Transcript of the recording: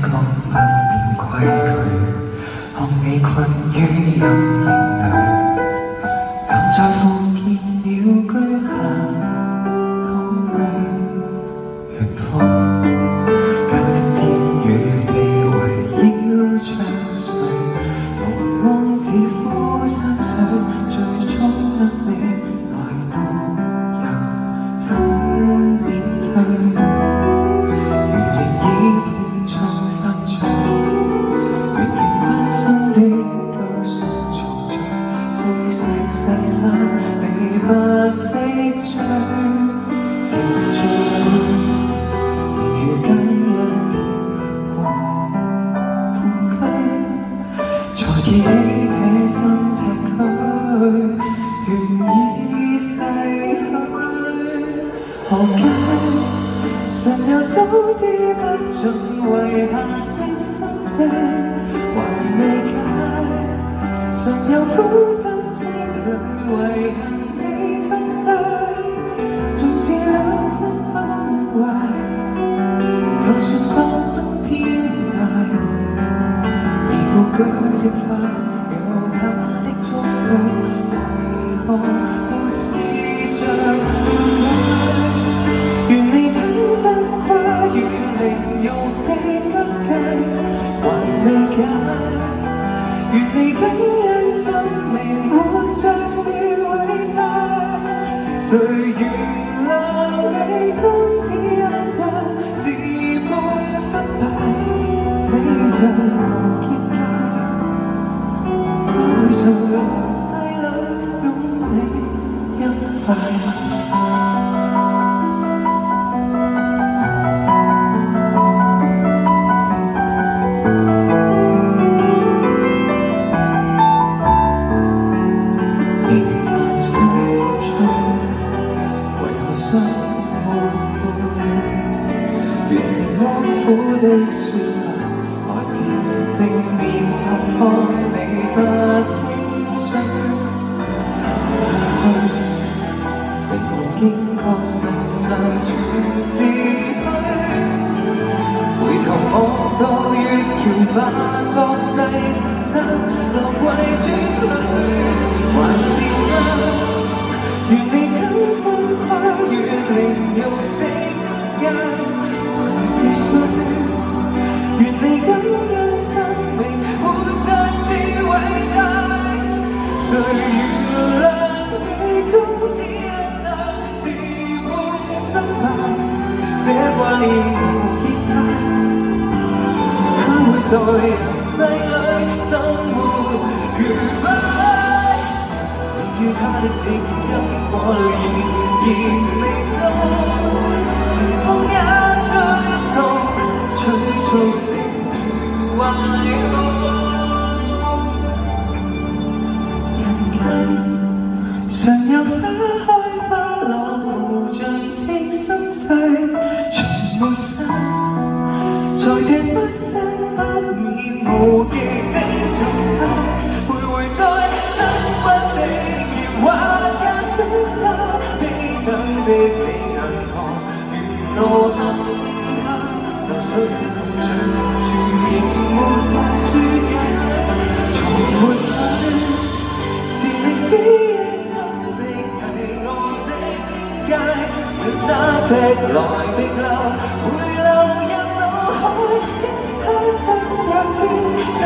講不變規矩，看你困於陰影裏，站在封建了居下湯裏，遠方交織天與地圍繞着誰，目光似呼山水，最終得你來到又怎面對？你不識追，情像如間一點白光盤踞，在記起這身赤軀，願已逝去。何解常有數之不盡遺下的心跡，還未解，常有苦心遺憾地衝低，縱是兩心崩壞，就算各奔天涯，而故居的花有它的祝福，為何沒試着面對？願你親身跨越靈肉的疆界，還未解，願你感恩生命活着是偉大，誰原諒你終只一剎，自判失敗，這宇宙無邊界，它會在來世裏擁你一塊。原定安撫的説話，來自正面答覆，你不聽取。行下去，靈魂驚覺實上全是虛。回頭望到月橋化作細塵沙，落貴豬裏還是沙。願你親身跨越靈肉的疆界，還是水，願你感恩生命活着是偉大，誰原諒你終只一剎，自判失敗，這掛念無結界，它會在人世裏生活愉快。你與他的死結因果裏仍然未鬆，連風也追溯成住壞人間常有花開花落無盡的心世，從沒散，在這不生不滅無極的狀態，徘徊在生不死劫或也選擇悲傷的你銀河，沿路恨他流水窮盡處仍沒法紓解，從沒水是歷史的燈色提我的街，讓沙石來滴流回流入腦海，跟他相約天際。